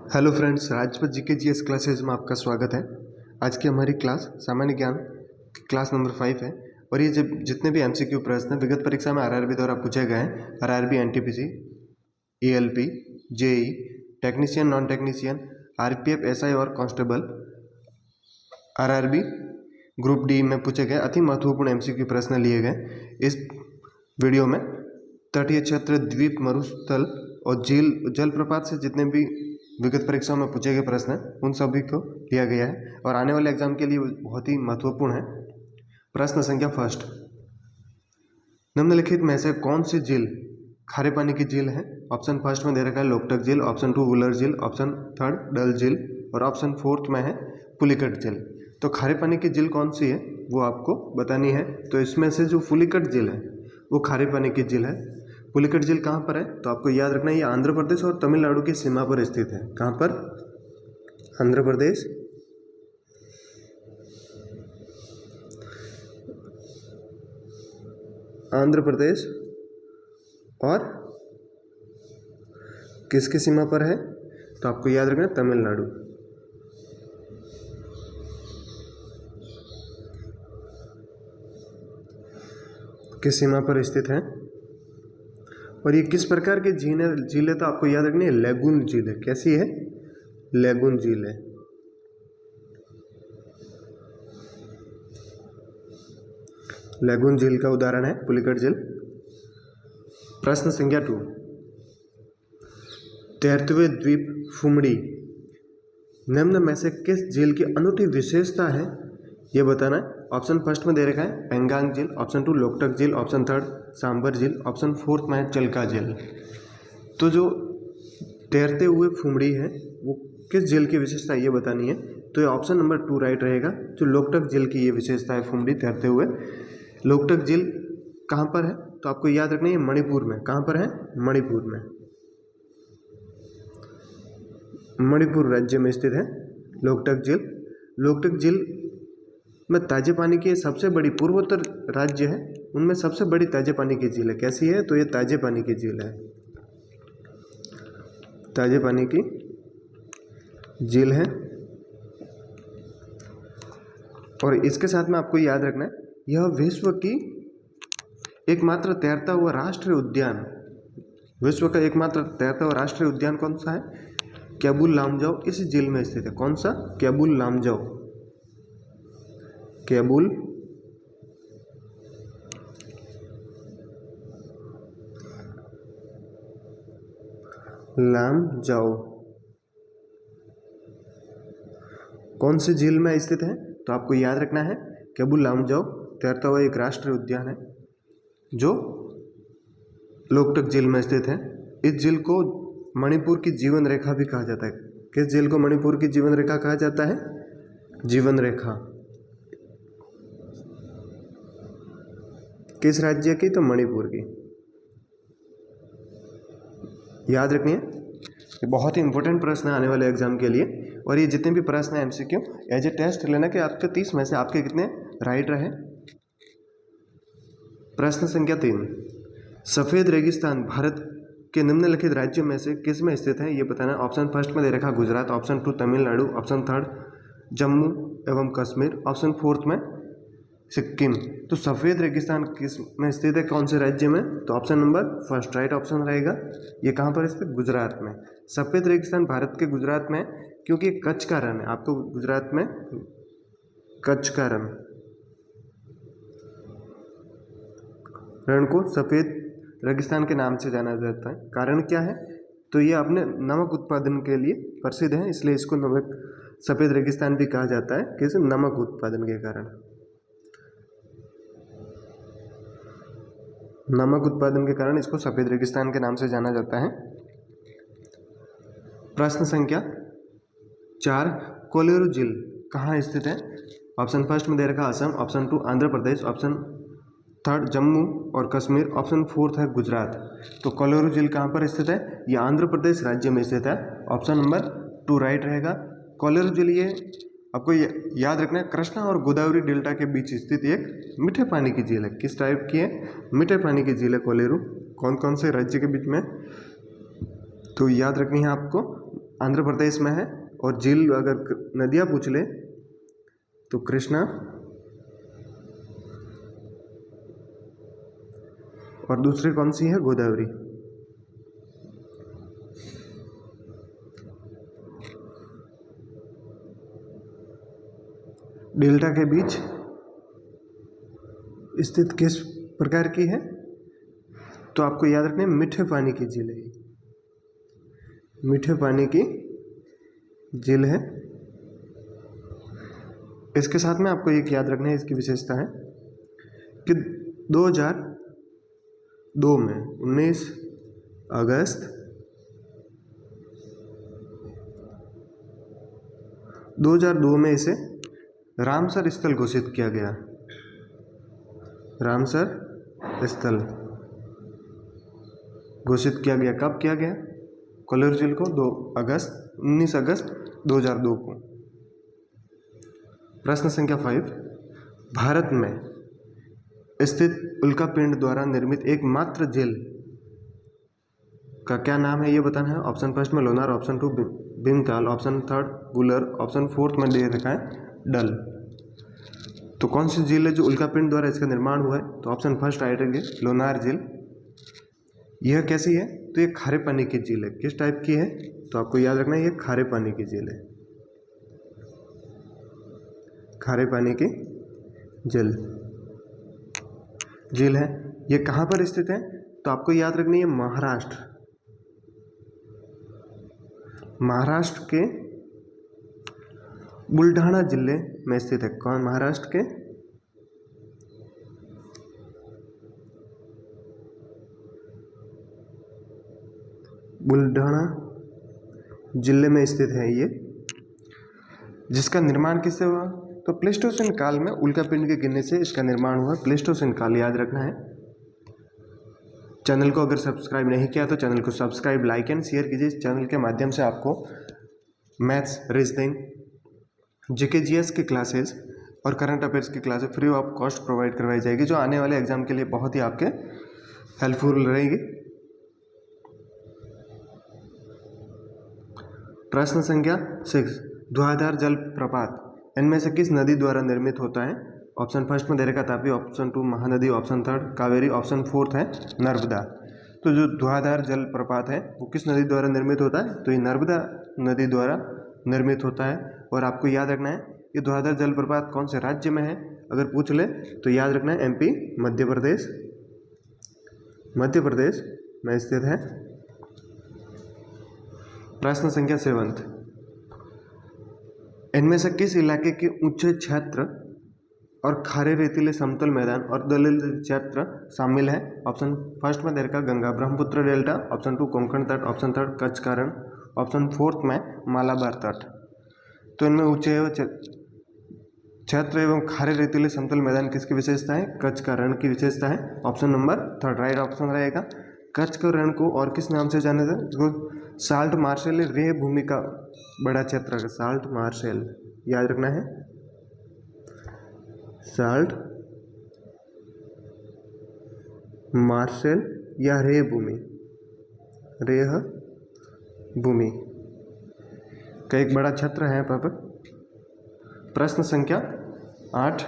Hello friends, Rajpath GK GS classes में आपका स्वागत है। आज की हमारी क्लास सामान्य ज्ञान क्लास नंबर 5 है और ये जब जितने भी एमसीक्यू प्रश्न विगत परीक्षा में आरआरबी द्वारा पूछे गए हैं, RRB, NTPC, ELP, JE, technician, non technician, RPF, SI और कांस्टेबल, आरआरबी ग्रुप डी में पूछे गए अति महत्वपूर्ण एमसीक्यू प्रश्न लिए गए। इस वीडियो में तटीय क्षेत्र, द्वीप, मरुस्थल और झील, जलप्रपात से जितने भी विगत परीक्षाओं में पूछे गए प्रश्न हैं उन सभी को लिया गया है और आने वाले एग्जाम के लिए बहुत ही महत्वपूर्ण है। प्रश्न संख्या फर्स्ट, निम्नलिखित में से कौन सी झील खारे पानी की झील है? ऑप्शन फर्स्ट में दे रखा है लोकटक झील, ऑप्शन 2 वुलर झील, ऑप्शन 3 डल झील और ऑप्शन 4 में है पुलिकट झील। तो खारे पानी की झील कौन सी है वो आपको बतानी है। तो इसमें से जो पुलिकट झील है वो खारे पानी की झील है। पुलिकट झील कहाँ पर है? तो आपको याद रखना है ये आंध्र प्रदेश और तमिलनाडु की सीमा पर स्थित है। कहाँ पर? आंध्र प्रदेश और किसकी सीमा पर है? तो आपको याद रखना है तमिलनाडु। की सीमा पर स्थित है और ये किस प्रकार की झील है? तो आपको याद रखनी है लैगून झील है। कैसी है? लैगून झील है। लैगून झील का उदाहरण है पुलिकट झील। प्रश्न संख्या 2, तैरते हुए द्वीप फुमड़ी निम्न में से किस झील की अनूठी विशेषता है ये बताना है। ऑप्शन फर्स्ट में दे रखा है पेंगांग झील, ऑप्शन 2 लोकटक झील, ऑप्शन 3 सांबर झील, ऑप्शन 4 में है चिल्का झील। तो जो तैरते हुए फुमड़ी है वो किस झील की विशेषता है ये बतानी है। तो ये ऑप्शन नंबर 2 राइट रहेगा। जो लोकटक झील की ये विशेषता है फुमड़ी तैरते हुए। लोकटक झील कहाँ पर है? तो आपको याद रखना है मणिपुर में। कहाँ पर है? मणिपुर में। मणिपुर राज्य में स्थित है लोकटक झील। लोकटक झील में ताजे पानी की सबसे बड़ी पूर्वोत्तर राज्य है उनमें सबसे बड़ी ताजे पानी की झील है। कैसी है? तो ये ताजे पानी की झील है। ताजे पानी की झील है और इसके साथ में आपको याद रखना है यह विश्व की एकमात्र तैरता हुआ राष्ट्रीय उद्यान, विश्व का एकमात्र तैरता हुआ राष्ट्रीय उद्यान कौन सा है? केबुल लामजाओ इस झील में स्थित है। कौन सा? केबुल लामजाओ। केबुल लामजाओ कौन सी झील में स्थित है? तो आपको याद रखना है केबुल लामजाओ तैरता हुआ एक राष्ट्रीय उद्यान है जो लोकटक झील में स्थित है। इस झील को मणिपुर की जीवन रेखा भी कहा जाता है। किस झील को मणिपुर की जीवन रेखा कहा जाता है? जीवन रेखा। किस राज्य की? तो मणिपुर की। याद रखनी है, ये बहुत ही इंपॉर्टेंट प्रश्न है आने वाले एग्जाम के लिए। और ये जितने भी प्रश्न है एमसीक्यू एज ए टेस्ट लेना कि आपके 30 में से आपके कितने राइट रहे। प्रश्न संख्या 3, सफेद रेगिस्तान भारत के निम्नलिखित राज्यों में से किस में स्थित है ये बताना। ऑप्शन फर्स्ट में दे रखा गुजरात, ऑप्शन 2 तमिलनाडु, ऑप्शन 3 जम्मू एवं कश्मीर, ऑप्शन 4 में सिक्किम। तो सफ़ेद रेगिस्तान किस में स्थित है? कौन से राज्य में? तो option number first right option रहेगा। ये कहाँ पर स्थित? गुजरात में। सफ़ेद रेगिस्तान भारत के गुजरात में क्योंकि कच्छ का रण है। आपको गुजरात में कच्छ का रण को सफ़ेद रेगिस्तान के नाम से जाना जाता है। कारण क्या है? तो ये अपने नमक उत्पादन के लिए प्रसिद्ध है, इसलिए इसको नमक सफ़ेद रेगिस्तान भी कहा जाता है। किस? नमक उत्पादन के कारण। नमक उत्पादन के कारण इसको सफ़ेद रेगिस्तान के नाम से जाना जाता है। प्रश्न संख्या 4, कोलेरू झील कहाँ स्थित है? ऑप्शन फर्स्ट में दे रखा असम, ऑप्शन 2 आंध्र प्रदेश, ऑप्शन 3 जम्मू और कश्मीर, ऑप्शन 4 है गुजरात। तो कोलेरू झील कहाँ पर स्थित है? ये आंध्र प्रदेश राज्य में स्थित है। ऑप्शन नंबर 2 राइट रहेगा। कोलेरू झील ये आपको याद रखना है कृष्णा और गोदावरी डेल्टा के बीच स्थित एक मीठे पानी की झील है। किस टाइप की है? मीठे पानी की झील है कोलेरू। कौन कौन से राज्य के बीच में? तो याद रखनी है आपको आंध्र प्रदेश में है, और झील अगर नदियाँ पूछ ले तो कृष्णा और दूसरी कौन सी है, गोदावरी। डेल्टा के बीच स्थित किस प्रकार की है, तो आपको याद रखना है मीठे पानी की झील है, मीठे पानी की झील है। इसके साथ में आपको एक याद रखना है, इसकी विशेषता है कि 2002 में 19 अगस्त 2002 में इसे रामसर स्थल घोषित किया गया। रामसर स्थल घोषित किया गया, कब किया गया, कोल्लूर झील को 19 अगस्त 2002 को। प्रश्न संख्या 5, भारत में स्थित उल्कापिंड द्वारा निर्मित एकमात्र झील का क्या नाम है, ये बताना है। ऑप्शन फर्स्ट में Lonar, option 2 Bhimtal, option 3 Wular, option 4 में दे रखा है डल। तो कौन सी झील है जो उल्कापिंड द्वारा इसका निर्माण हुआ है, तो ऑप्शन फर्स्ट राइट है लोनार झील। यह कैसी है, तो ये खारे पानी की झील है। किस टाइप की है, तो आपको याद रखना है ये खारे पानी की झील है, खारे पानी की झील है। ये कहाँ पर स्थित है, तो आपको याद रखनी है महाराष्ट्र के बुल्ढाना जिले में स्थित है। कौन, महाराष्ट्र के बुल्ढाना जिले में स्थित है ये, जिसका निर्माण किससे हुआ, तो प्लेस्टोसीन काल में उल्कापिंड के गिरने से इसका निर्माण हुआ। प्लेस्टोसीन काल याद रखना है। चैनल को अगर सब्सक्राइब नहीं किया तो चैनल को सब्सक्राइब, लाइक एंड शेयर कीजिए। इस चैनल के माध्यम से आपको मैथ्स, रीजनिंग, जीके जीएस की क्लासेस और करंट अफेयर्स की classes free of cost provide करवाई जाएगी, जो आने वाले एग्जाम के लिए बहुत ही आपके हेल्पफुल रहेगी। प्रश्न संख्या 6, धुआंधार जलप्रपात इनमें से किस नदी द्वारा निर्मित होता है। ऑप्शन फर्स्ट में दे रखा Tapi, option 2 Mahanadi, option 3 Kaveri, option 4 है नर्मदा। तो जो धुआंधार जलप्रपात है वो किस नदी द्वारा निर्मित होता है, तो ये नर्मदा नदी द्वारा निर्मित होता है। और आपको याद रखना है ये धुआंधार जलप्रपात कौन से राज्य में है, अगर पूछ ले तो याद रखना है एमपी, मध्य प्रदेश में स्थित है। प्रश्न संख्या 7, इनमें से किस इलाके के ऊंचे क्षेत्र और खारे रेतीले समतल मैदान और दलदली क्षेत्र शामिल है। ऑप्शन फर्स्ट में दे रखा गंगा ब्रह्मपुत्र डेल्टा, ऑप्शन 2 कोंकण तट, ऑप्शन 3 कच्छ का रण, ऑप्शन 4 में मालाबार तट। तो इनमें ऊंचे क्षेत्र एवं खारे रेतीले समतल मैदान किसकी विशेषता है, कच्छ का रण की विशेषता है। ऑप्शन नंबर 3 राइट ऑप्शन रहेगा। कच्छ के रण को और किस नाम से जाना जाता है, इसको साल्ट मार्शल रेह भूमि का बड़ा क्षेत्र है, साल्ट मार्शल याद रखना है, साल्ट मार्शल या रेह भूमि का एक बड़ा क्षेत्र है यहाँ पर। प्रश्न संख्या 8,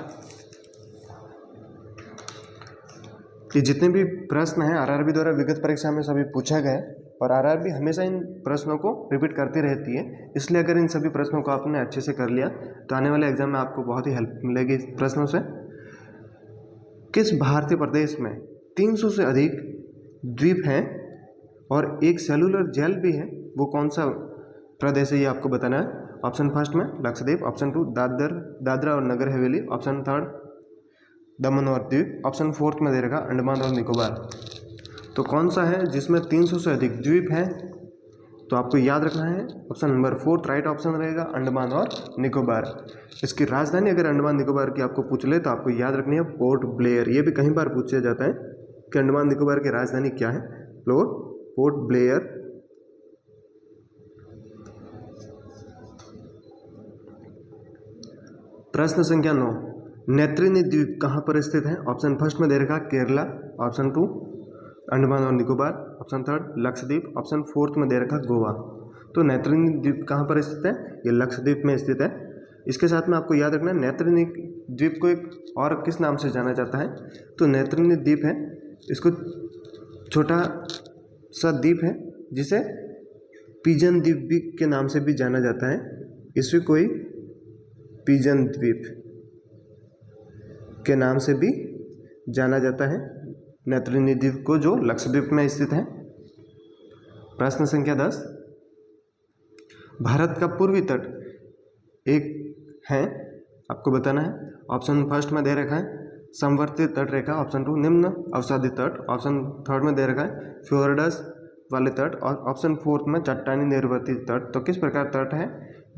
कि जितने भी प्रश्न हैं आरआरबी द्वारा विगत परीक्षा में सभी पूछा गया है, और आरआरबी हमेशा इन प्रश्नों को रिपीट करती रहती है। इसलिए अगर इन सभी प्रश्नों को आपने अच्छे से कर लिया तो आने वाले एग्जाम में आपको बहुत ही हेल्प मिलेगी इस प्रश्नों से। किस भारतीय प्रदेश में 300 से अधिक द्वीप हैं और एक सेलुलर जेल भी है, वो कौन सा प्रदेश है ये आपको बताना है। ऑप्शन फर्स्ट में लक्षद्वीप, ऑप्शन 2 दादरा और नगर हवेली, ऑप्शन 3 दमन और द्वीप, ऑप्शन 4 में दे रखा अंडमान और निकोबार। तो कौन सा है जिसमें 300 से अधिक द्वीप हैं, तो आपको याद रखना है ऑप्शन नंबर 4 राइट ऑप्शन रहेगा अंडमान और निकोबार। इसकी राजधानी अगर अंडमान निकोबार की आपको पूछ ले तो आपको याद रखनी है पोर्ट ब्लेयर। ये भी कई बार पूछा जाता है कि अंडमान निकोबार की राजधानी क्या है, पोर्ट ब्लेयर। प्रश्न संख्या 9, नेत्रिनी द्वीप कहाँ पर स्थित है। ऑप्शन फर्स्ट में दे रखा केरला, ऑप्शन 2 अंडमान और निकोबार, ऑप्शन 3 लक्षद्वीप, ऑप्शन 4 में दे रखा गोवा। तो नैत्रिनी द्वीप कहाँ पर स्थित है? ये लक्षद्वीप में स्थित है। इसके साथ में आपको याद रखना है नैत्रिनी द्वीप को एक और किस नाम से जाना जाता है? तो नैत्रिनी द्वीप है, इसको छोटा सा द्वीप है जिसे पिजन द्वीप भी के नाम से भी जाना जाता है। इसे कोई पिजन द्वीप के नाम से भी जाना जाता है नैत्रिनी द्वीप को, जो लक्षद्वीप में स्थित है। प्रश्न संख्या 10, भारत का पूर्वी तट एक है, आपको बताना है। ऑप्शन फर्स्ट में दे रखा है समवर्ती तट रेखा, ऑप्शन 2 निम्न अवसादी तट, ऑप्शन थर्ड में दे रखा है फ्योर्ड्स वाले तट, और ऑप्शन फोर्थ में चट्टानी निर्वर्ती तट। तो किस प्रकार तट है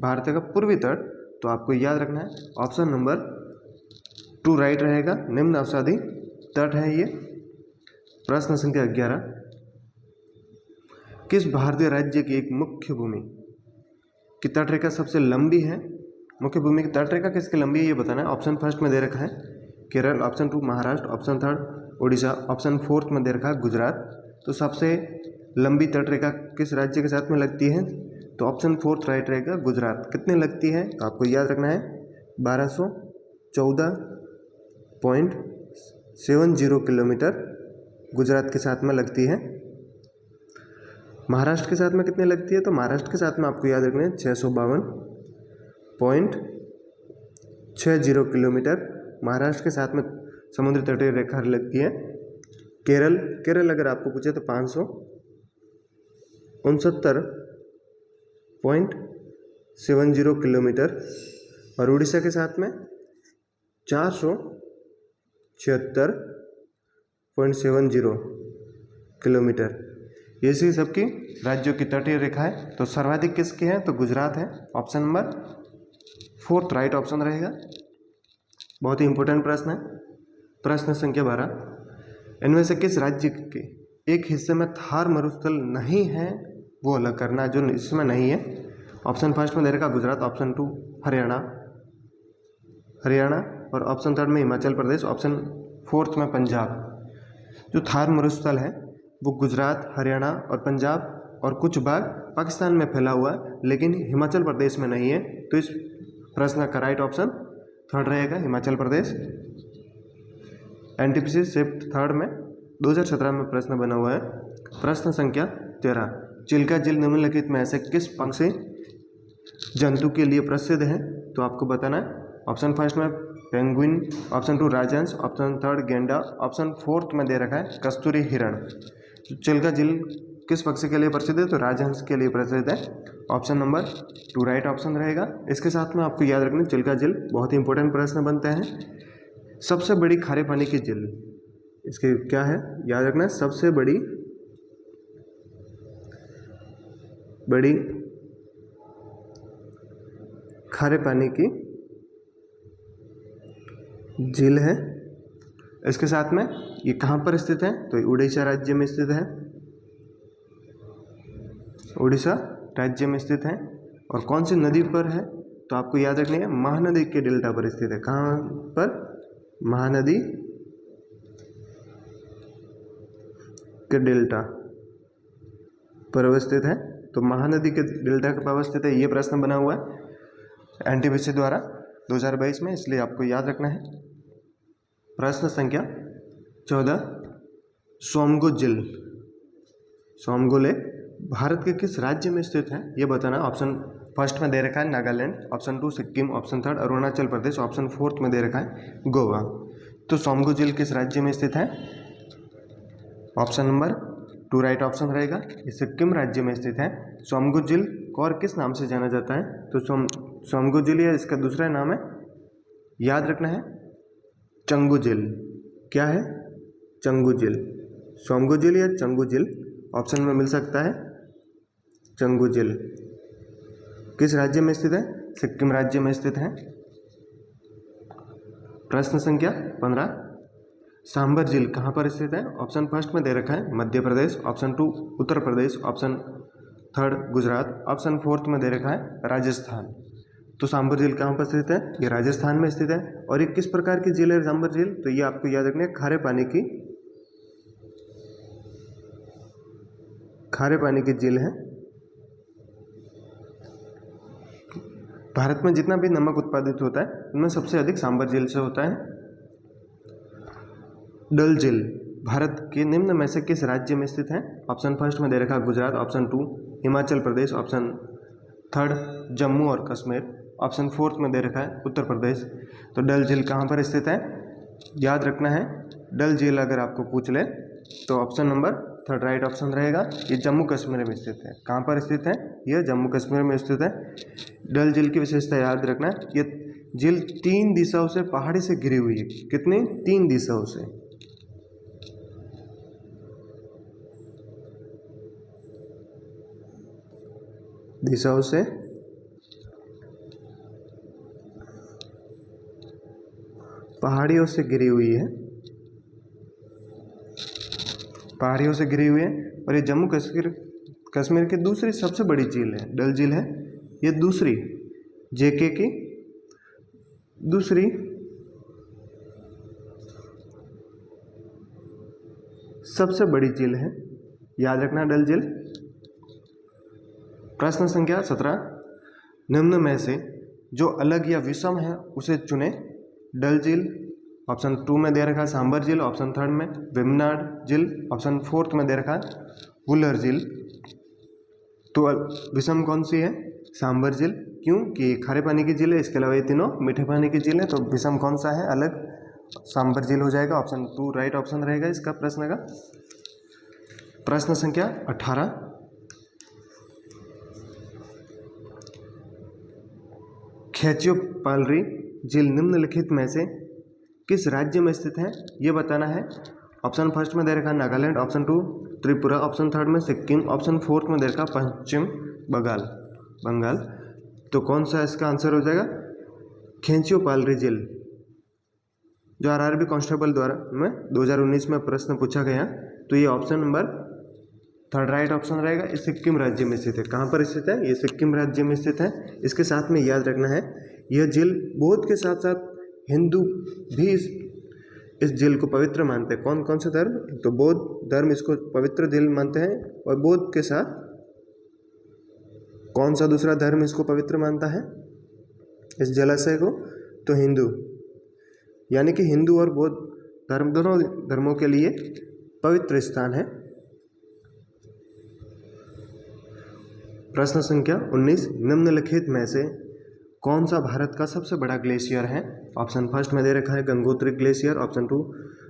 भारत का पूर्वी तट? तो आपको याद रखना है ऑप्शन नंबर 2 राइट रहेगा, निम्न अवसादी तट है ये। प्रश्न संख्या 11, किस भारतीय राज्य की एक मुख्य भूमि की तटरेखा सबसे लंबी है? मुख्य भूमि की तटरेखा किसकी लंबी है ये बताना है। ऑप्शन फर्स्ट में दे रखा है Kerala, option 2 Maharashtra, option third Orissa, option fourth में दे रखा है गुजरात। तो सबसे लंबी तटरेखा किस राज्य के साथ में लगती है? तो ऑप्शन फोर्थ राइट रहेगा, गुजरात। कितने लगती है? तो आपको याद रखना है 1214.70 किलोमीटर गुजरात के साथ में लगती है। महाराष्ट्र के साथ में कितने लगती है? तो महाराष्ट्र के साथ में आपको याद रखना है 652.60 किलोमीटर महाराष्ट्र के साथ में समुद्र तटीय रेखा लगती है। केरल अगर आपको पूछे तो 569.70 किलोमीटर, और उड़ीसा के साथ में 476.70 किलोमीटर। ये सी सबकी राज्यों की तटीय रेखा है। तो सर्वाधिक किसकी है? तो गुजरात है। Option number fourth right option रहेगा। बहुत ही इंपॉर्टेंट प्रश्न है। प्रश्न संख्या 12, इनमें से किस राज्य के एक हिस्से में थार मरुस्थल नहीं है वो अलग करना, जो इसमें नहीं है। ऑप्शन फर्स्ट में दे रखा गुजरात, ऑप्शन 2 हरियाणा, और ऑप्शन थर्ड में हिमाचल प्रदेश, ऑप्शन फोर्थ में पंजाब। जो थार मरुस्थल है वो गुजरात, हरियाणा और पंजाब और कुछ भाग पाकिस्तान में फैला हुआ है, लेकिन हिमाचल प्रदेश में नहीं है। तो इस प्रश्न का राइट ऑप्शन थर्ड रहेगा, Himachal Pradesh. NTPC shift third में 2017 में प्रश्न बना हुआ है। प्रश्न संख्या 13, चिल्का झील निम्नलिखित में से किस पक्षी जंतु के लिए प्रसिद्ध है? तो आपको बताना है। ऑप्शन फर्स्ट में पेंगुइन, ऑप्शन 2 राजहंस, ऑप्शन थर्ड गेंडा, ऑप्शन फोर्थ में दे रखा है कस्तूरी हिरण। चिल्का झील किस पक्षी के लिए प्रसिद्ध है? तो राजहंस के लिए प्रसिद्ध है। ऑप्शन नंबर 2 राइट ऑप्शन रहेगा। इसके साथ में आपको याद रखना चिल्का झील बहुत ही इंपॉर्टेंट प्रश्न बनते हैं। सबसे बड़ी खारे पानी की झील इसके क्या है? याद रखना सबसे बड़ी खारे पानी की झील है। इसके साथ में ये कहाँ पर स्थित है? तो उड़ीसा राज्य में स्थित है, उड़ीसा राज्य में स्थित है। और कौन सी नदी पर है? तो आपको याद रखनी है महानदी के डेल्टा पर स्थित है। कहाँ पर? महानदी के डेल्टा पर अवस्थित है। तो महानदी के डेल्टा पर अवस्थित है, ये प्रश्न बना हुआ है एनटीपीसी द्वारा 2022 में, इसलिए आपको याद रखना है। प्रश्न संख्या 14, सोमगो झील भारत के किस राज्य में स्थित है ये बताना। ऑप्शन फर्स्ट में दे रखा है Nagaland, option 2 Sikkim, option third Arunachal Pradesh, option fourth में दे रखा है गोवा। तो सोमगो झील किस राज्य में स्थित है? ऑप्शन नंबर 2 राइट ऑप्शन रहेगा, ये सिक्किम राज्य में स्थित है। सोमगो झील को और किस नाम से जाना जाता है? तो सोमगो झील या इसका दूसरा नाम है, याद रखना है चंगू झील। क्या है? चंगू झील। सोमगो झील या चंगू झील ऑप्शन में मिल सकता है। चंगू झील किस राज्य में स्थित है? सिक्किम राज्य में स्थित है। प्रश्न संख्या 15, सांभर झील कहाँ पर स्थित है? ऑप्शन फर्स्ट में दे रखा है Madhya Pradesh, option 2 Uttar Pradesh, option third Gujarat, option fourth में दे रखा है राजस्थान। तो सांभर झील कहाँ पर स्थित है? ये राजस्थान में स्थित है। और ये किस प्रकार की झील है सांभर झील? तो ये आपको याद रखना है खारे पानी की झील है। भारत में जितना भी नमक उत्पादित होता है उनमें सबसे अधिक सांबर झील से होता है। डल झील भारत के निम्न में से किस राज्य में स्थित है? ऑप्शन फर्स्ट में दे रखा है गुजरात, ऑप्शन 2 हिमाचल प्रदेश, ऑप्शन 3 जम्मू और कश्मीर, ऑप्शन 4 में दे रखा है उत्तर प्रदेश। तो डल झील कहाँ पर स्थित है? याद रखना है, डल झील अगर आपको पूछ ले तो ऑप्शन नंबर 3 राइट ऑप्शन रहेगा। ये जम्मू कश्मीर में स्थित है। कहाँ पर स्थित है? यह जम्मू कश्मीर में स्थित है। डल झील की विशेषता याद रखना है, ये झील 3 दिशाओं से पहाड़ी से घिरी हुई है। कितनी? 3 दिशाओं से। दिशाओं से पहाड़ियों से घिरी हुई है, पहाड़ियों से घिरी हुई है। और ये जम्मू कश्मीर की दूसरी सबसे बड़ी झील है, डल झील है। ये दूसरी जेके की दूसरी सबसे बड़ी झील है। याद रखना डल झील। प्रश्न संख्या 17, निम्न में से जो अलग या विषम है उसे चुने। डल झील ऑप्शन 2 में दे रखा है सांबर झील, ऑप्शन 3 में वेम्बनाड झील, ऑप्शन 4 में दे रखा है वुलर झील। तो विषम कौन सी है? सांबर झील। क्यों? कि खारे पानी की झील है, इसके अलावा ये तीनों मीठे पानी की झील है। तो विषम कौन सा है? अलग सांबर झील हो जाएगा। ऑप्शन 2 राइट ऑप्शन रहेगा इसका प्रश्न का। प्रश्न संख्या 18, खेचियोपालरी झील निम्नलिखित में से किस राज्य में स्थित है? ये बताना है। ऑप्शन फर्स्ट में दे रखा नागालैंड, ऑप्शन 2 त्रिपुरा, ऑप्शन 3 में सिक्किम, ऑप्शन 4 में दे रखा पश्चिम बंगाल। तो कौन सा इसका आंसर हो जाएगा? खेचियोपालरी झील, जो आरआरबी कांस्टेबल द्वारा में 2019 में प्रश्न पूछा गया। तो ये ऑप्शन नंबर 3 राइट ऑप्शन रहेगा। ये सिक्किम राज्य में स्थित है। कहाँ पर स्थित है? ये सिक्किम राज्य में स्थित है। इसके साथ में याद रखना है, यह झील बौद्ध के साथ साथ हिंदू भी इस झील को पवित्र मानते हैं। कौन कौन से धर्म? तो बौद्ध धर्म इसको पवित्र झील मानते हैं। और बौद्ध के साथ कौन सा दूसरा धर्म इसको पवित्र मानता है, इस जलाशय को? तो हिंदू। यानी कि हिंदू और बौद्ध धर्म दोनों धर्मों के लिए पवित्र स्थान है। प्रश्न संख्या 19, निम्नलिखित में से कौन सा भारत का सबसे बड़ा ग्लेशियर है? ऑप्शन फर्स्ट में दे रखा है Gangotri glacier, option 2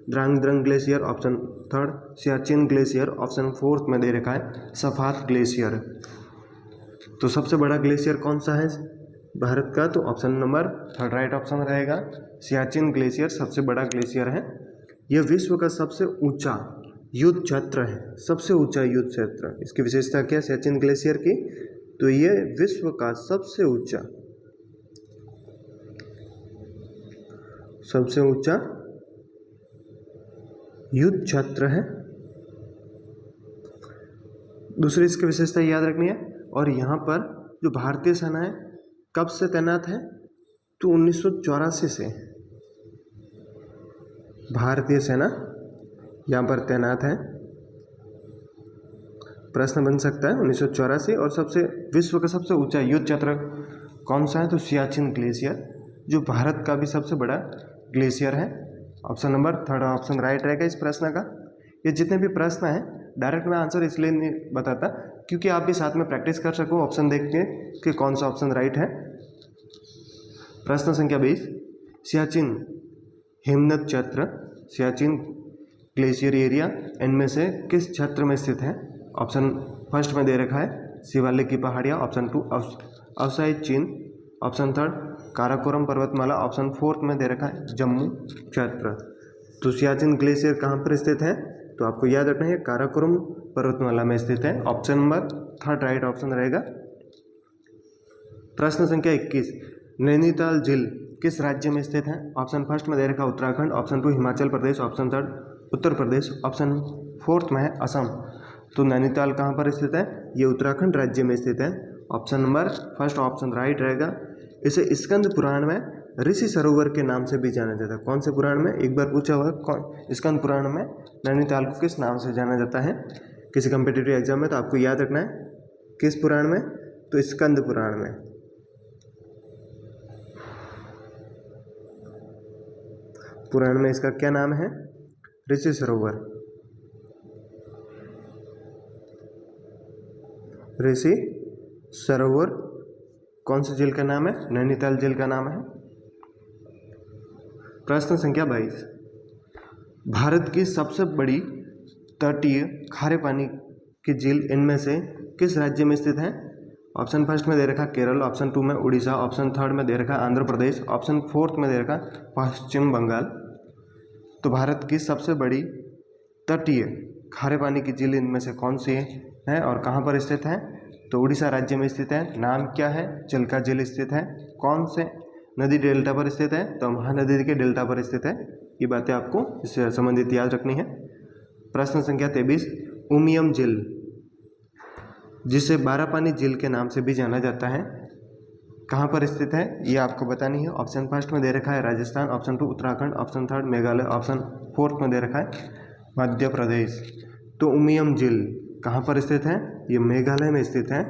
Drangdrung glacier, option 3 Siachen glacier, option 4 में दे रखा है सफात ग्लेशियर। तो सबसे बड़ा ग्लेशियर कौन सा है भारत का? तो ऑप्शन नंबर 3 राइट ऑप्शन रहेगा। सियाचिन ग्लेशियर सबसे बड़ा ग्लेशियर है। यह विश्व का सबसे ऊंचा युद्ध क्षेत्र है, सबसे ऊंचा युद्ध क्षेत्र। इसकी विशेषता क्या है सियाचिन ग्लेशियर की? तो यह विश्व का सबसे ऊंचा युद्ध क्षेत्र है। दूसरी इसकी विशेषता याद रखनी है। और यहाँ पर जो भारतीय सेना है कब से तैनात है? तो 1984 से भारतीय सेना यहाँ पर तैनात है। प्रश्न बन सकता है 1984। और विश्व का सबसे ऊंचा युद्ध क्षेत्र कौन सा है? तो सियाचिन ग्लेशियर, जो भारत का भी सबसे बड़ा ग्लेशियर है। ऑप्शन नंबर 3 ऑप्शन राइट रहेगा इस प्रश्न का। ये जितने भी प्रश्न हैं डायरेक्ट मैं आंसर इसलिए नहीं बताता क्योंकि आप भी साथ में प्रैक्टिस कर सको ऑप्शन देख के कि कौन सा ऑप्शन राइट है। प्रश्न संख्या 20, सियाचिन हिमनद क्षेत्र, सियाचिन ग्लेशियर एरिया इनमें से किस क्षेत्र में स्थित है? ऑप्शन फर्स्ट में दे रखा है शिवालिक की पहाड़ियाँ, ऑप्शन 2 अवसाई चीन, ऑप्शन 3 काराकोरम पर्वतमाला, ऑप्शन 4 में दे रखा है जम्मू क्षेत्र। तो सियाचिन ग्लेशियर कहाँ पर स्थित है? तो आपको याद रखना है काराकोरम पर्वतमाला में स्थित है। ऑप्शन नंबर 3 राइट ऑप्शन रहेगा। प्रश्न संख्या 21, नैनीताल झील किस राज्य में स्थित है? ऑप्शन फर्स्ट में दे रखा उत्तराखंड, ऑप्शन 2 हिमाचल प्रदेश, ऑप्शन 3 उत्तर प्रदेश, ऑप्शन 4 में है असम। तो नैनीताल कहाँ पर स्थित है? ये उत्तराखंड राज्य में स्थित है। Option number first option right रहेगा। इसे स्कंद पुराण में ऋषि सरोवर के नाम से भी जाना जाता है। कौन से पुराण में? एक बार पूछा हुआ है स्कंद पुराण में नैनीताल को किस नाम से जाना जाता है किसी कंपिटिटिव एग्जाम में? तो आपको याद रखना है किस पुराण में? तो स्कंद पुराण में। पुराण में इसका क्या नाम है? ऋषि सरोवर। ऋषि सरोवर कौन सी झील का नाम है? नैनीताल झील का नाम है। प्रश्न संख्या 22, भारत की सबसे बड़ी तटीय खारे पानी की झील इनमें से किस राज्य में स्थित है? ऑप्शन फर्स्ट में दे रखा केरल, ऑप्शन 2 में उड़ीसा, ऑप्शन थर्ड में दे रखा आंध्र प्रदेश, ऑप्शन फोर्थ में दे रखा पश्चिम बंगाल। तो भारत की सबसे बड़ी तटीय खारे पानी की झील इनमें से कौन सी है और कहाँ पर स्थित है? तो उड़ीसा राज्य में स्थित है। नाम क्या है? चिल्का झील स्थित है। कौन से नदी डेल्टा पर स्थित है? तो महानदी के डेल्टा पर स्थित है। ये बातें आपको इससे संबंधित याद रखनी है। प्रश्न संख्या 23, उमियम झील जिसे बारापानी झील के नाम से भी जाना जाता है, कहाँ पर स्थित है? ये आपको बतानी है। ऑप्शन फर्स्ट में दे रखा है Rajasthan, option 2 Uttarakhand, option third Meghalaya, option fourth में दे रखा है मध्य प्रदेश। तो उमियम झील कहाँ पर स्थित है? ये मेघालय में स्थित है।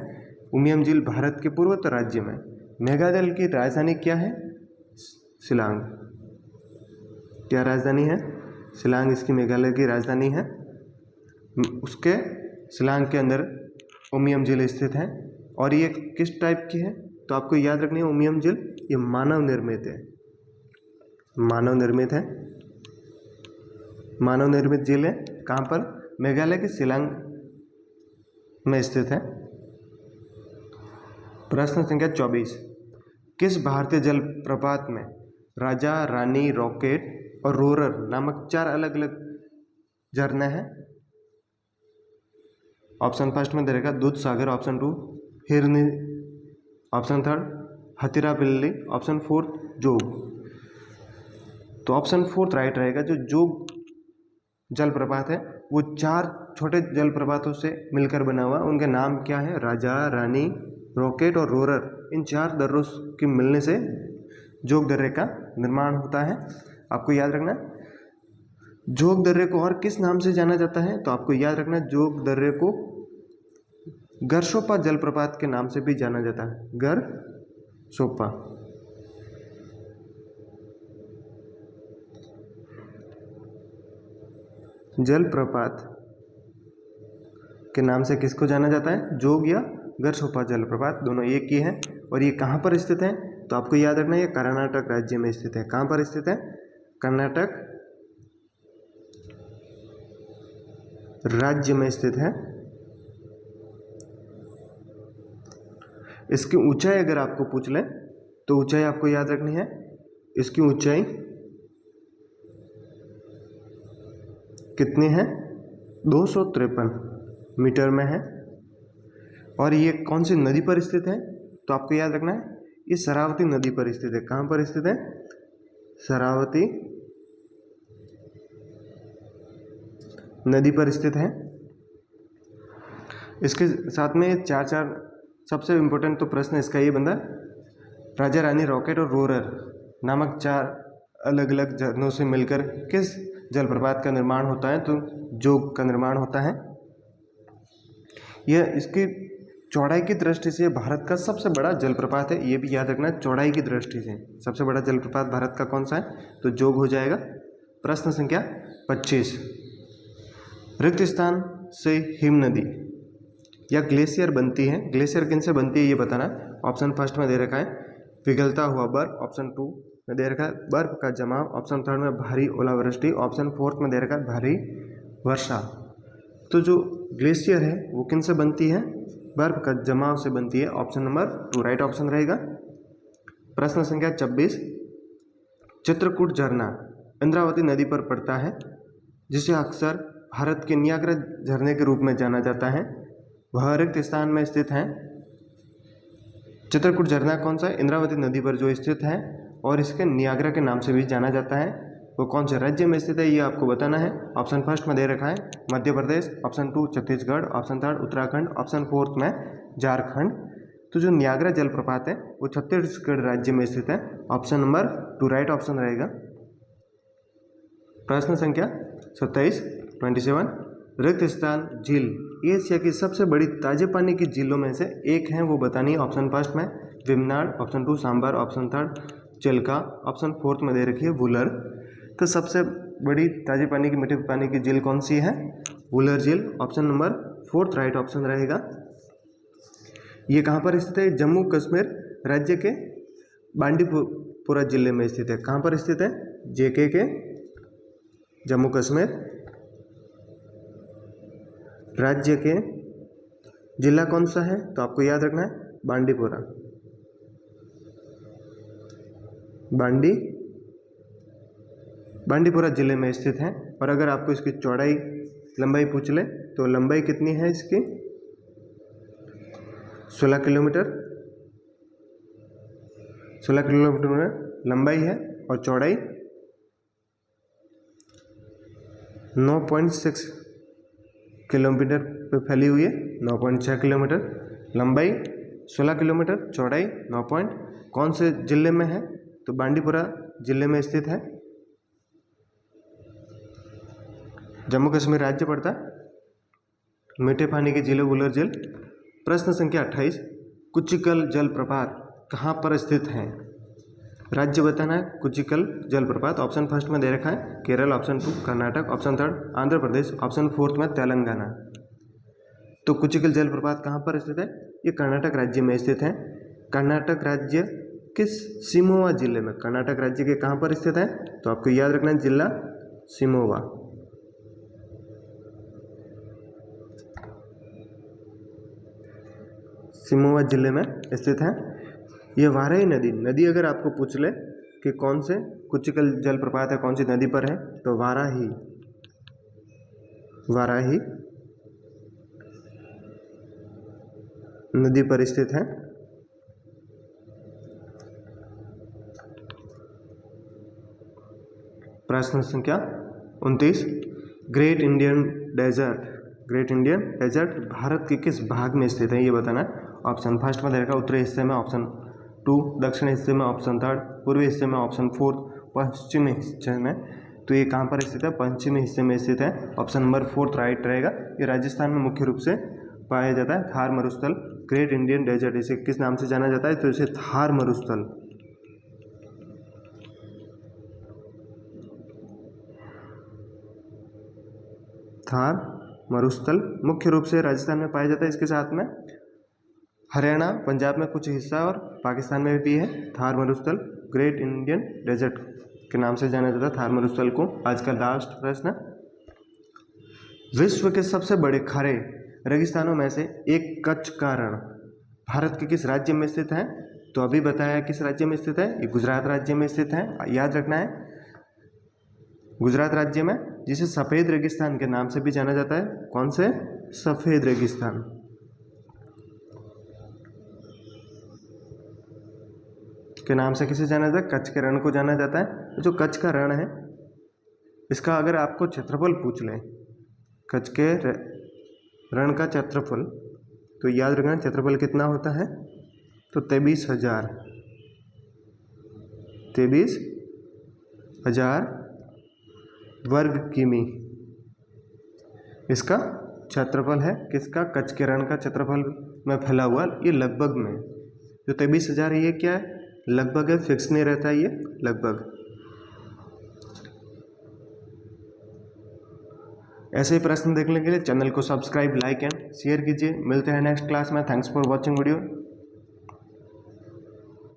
उमियम झील भारत के पूर्वोत्तर राज्य में। मेघालय की राजधानी क्या है? शिलांग। क्या राजधानी है? शिलांग इसकी मेघालय की राजधानी है। उसके शिलांग के अंदर उमियम झील स्थित है। और ये किस टाइप की है? तो आपको याद रखनी है उमियम झील ये मानव निर्मित है। मानव निर्मित है। मानव निर्मित झील है। कहाँ पर? मेघालय के शिलांग में स्थित है। प्रश्न संख्या 24, किस भारतीय जल प्रपात में राजा, रानी, रॉकेट और रोरर नामक 4 अलग अलग झरने हैं? ऑप्शन फर्स्ट में दे रखा दूध सागर, ऑप्शन 2 हिरनी, ऑप्शन थर्ड हथिरा बिल्ली, ऑप्शन फोर्थ जोग। तो ऑप्शन फोर्थ राइट रहेगा। जो जोग जलप्रपात है वो 4 छोटे जलप्रपातों से मिलकर बना हुआ। उनके नाम क्या है? राजा, रानी, रॉकेट और रोरर। इन 4 दर्रों के मिलने से जोग दर्रे का निर्माण होता है। आपको याद रखना जोग दर्रे को और किस नाम से जाना जाता है? तो आपको याद रखना जोग दर्रे को गरसोपा जलप्रपात के नाम से भी जाना जाता है। गरसोपा। जलप्रपात के नाम से किसको जाना जाता है? जोग या गरसोपा जलप्रपात, दोनों एक ही है। और ये कहाँ पर स्थित है? तो आपको याद रखना ये कर्नाटक राज्य में स्थित है। कहाँ पर स्थित है? कर्नाटक राज्य में स्थित है। इसकी ऊंचाई अगर आपको पूछ ले तो ऊंचाई आपको याद रखनी है। इसकी ऊंचाई कितनी है? 253 मीटर में है। और ये कौन सी नदी पर स्थित है? तो आपको याद रखना है ये शरावती नदी पर स्थित है। कहाँ पर स्थित है? शरावती नदी पर स्थित है। इसके साथ में 4 सबसे इम्पोर्टेंट तो प्रश्न इसका ये बंदा, राजा, रानी, रॉकेट और रोरर नामक 4 अलग अलग झरनों से मिलकर किस जलप्रपात का निर्माण होता है? तो जोग का निर्माण होता है। यह इसकी चौड़ाई की दृष्टि से भारत का सबसे बड़ा जलप्रपात है। ये भी याद रखना चौड़ाई की दृष्टि से सबसे बड़ा जलप्रपात भारत का कौन सा है? तो जोग हो जाएगा। प्रश्न संख्या 25, रिक्त स्थान से हिम नदी या ग्लेशियर बनती है। ग्लेशियर किन से बनती है ये बताना। ऑप्शन फर्स्ट में दे रखा है पिघलता हुआ बर्फ, ऑप्शन 2 में दे रखा है बर्फ का जमाव, ऑप्शन थर्ड में भारी ओलावृष्टि, ऑप्शन फोर्थ में दे रखा है भारी वर्षा। तो जो ग्लेशियर है वो किन से बनती है? बर्फ का जमाव से बनती है। ऑप्शन नंबर 2 राइट ऑप्शन रहेगा। प्रश्न संख्या 26, चित्रकूट झरना इंद्रावती नदी पर पड़ता है जिसे अक्सर भारत के नियाग्रा झरने के रूप में जाना जाता है। वह रिक्त स्थान में स्थित है। चित्रकूट झरना कौन सा है? इंद्रावती नदी पर जो स्थित है और इसके नियाग्रा के नाम से भी जाना जाता है। वो कौन से राज्य में स्थित है ये आपको बताना है। ऑप्शन फर्स्ट में दे रखा है Madhya Pradesh, option 2 Chhattisgarh, option third Uttarakhand, option fourth में झारखंड। तो जो नियाग्रा जलप्रपात है वो छत्तीसगढ़ राज्य में स्थित है। ऑप्शन नंबर 2 राइट ऑप्शन रहेगा। प्रश्न संख्या 27 रिक्त स्थान झील एशिया की सबसे बड़ी ताजे पानी की झीलों में से एक है, वो बतानी है। ऑप्शन फर्स्ट में Vembanad, option 2 Sambhar, option third Chilka, option fourth में दे रखी है वुलर। तो सबसे बड़ी ताजे पानी की मीठे पानी की झील कौन सी है? वुलर झील। ऑप्शन नंबर 4 राइट ऑप्शन रहेगा। ये कहाँ पर स्थित है? जम्मू कश्मीर राज्य के बांडीपुरा जिले में स्थित है। कहाँ पर स्थित है? जेके के जम्मू कश्मीर राज्य के जिला कौन सा है? तो आपको याद रखना है बांडीपुरा। बांडीपुरा जिले में स्थित है। और अगर आपको इसकी चौड़ाई लंबाई पूछ ले तो लंबाई कितनी है इसकी? 16 किलोमीटर। 16 किलोमीटर लंबाई है और चौड़ाई 9.6 किलोमीटर पे फैली हुई है। 9.6 किलोमीटर लंबाई, 16 किलोमीटर चौड़ाई, 9 कौन से जिले में है? तो बांडीपुरा जिले में स्थित है। जम्मू कश्मीर राज्य पड़ता है। मीठे पानी की झील वुलर झील। प्रश्न संख्या 28, कुचिकल जलप्रपात कहाँ पर स्थित है? राज्य बताना है। कुचिकल जलप्रपात ऑप्शन फर्स्ट में दे रखा है Kerala, option 2 Karnataka, option 3 Andhra Pradesh, option 4 में तेलंगाना। तो कुचिकल जलप्रपात कहाँ पर स्थित है? ये कर्नाटक राज्य में स्थित है। कर्नाटक राज्य किस शिमोगा जिले में? कर्नाटक राज्य के कहाँ पर स्थित है? तो आपको याद रखना है जिला शिमोगा। शिमोगा जिले में स्थित है। ये वाराही नदी अगर आपको पूछ ले कि कौन से कुचिकल जलप्रपात है कौन सी नदी पर है, तो वाराही नदी पर स्थित है। प्रश्न संख्या 29, ग्रेट इंडियन डेजर्ट भारत के किस भाग में स्थित है? ये बताना है। ऑप्शन फर्स्ट में देखा उत्तरी हिस्से में, ऑप्शन 2 दक्षिण हिस्से में, ऑप्शन 3 पूर्वी हिस्से में, ऑप्शन 4 पश्चिमी हिस्से में। तो ये कहाँ पर स्थित है? पश्चिमी हिस्से में स्थित है। ऑप्शन नंबर 4 राइट रहेगा। ये राजस्थान में मुख्य रूप से पाया जाता है। थार मरुस्थल ग्रेट इंडियन डेजर्ट इसे किस नाम से जाना जाता है? तो इसे थार मरुस्थल। थार मरुस्थल मुख्य रूप से राजस्थान में पाया जाता है। इसके साथ में हरियाणा, पंजाब में कुछ हिस्सा और पाकिस्तान में भी है। थार मरुस्थल ग्रेट इंडियन डेजर्ट के नाम से जाना जाता है थार मरुस्थल को। आज का लास्ट प्रश्न, विश्व के सबसे बड़े खारे रेगिस्तानों में से एक कच्छ का रण भारत के किस राज्य में स्थित है? तो अभी बताया किस राज्य में स्थित है? ये गुजरात राज्य में स्थित है। याद रखना है गुजरात राज्य में, जिसे सफ़ेद रेगिस्तान के नाम से भी जाना जाता है। कौन से? सफ़ेद रेगिस्तान के नाम से किसे जाना जाता है? कच्छ के रण को जाना जाता है। जो कच्छ का रण है इसका अगर आपको क्षेत्रफल पूछ लें, कच्छ के रण का क्षेत्रफल, तो याद रखना क्षेत्रफल कितना होता है? तो 23,000 वर्ग किमी इसका क्षेत्रफल है। किसका? कच्छ के रण का क्षेत्रफल में फैला हुआ ये लगभग में जो 23,000 है, ये क्या है? लगभग है, फिक्स नहीं रहता है ये लगभग। ऐसे ही प्रश्न देखने के लिए चैनल को सब्सक्राइब, लाइक एंड शेयर कीजिए। मिलते हैं नेक्स्ट क्लास में। Thanks for watching video.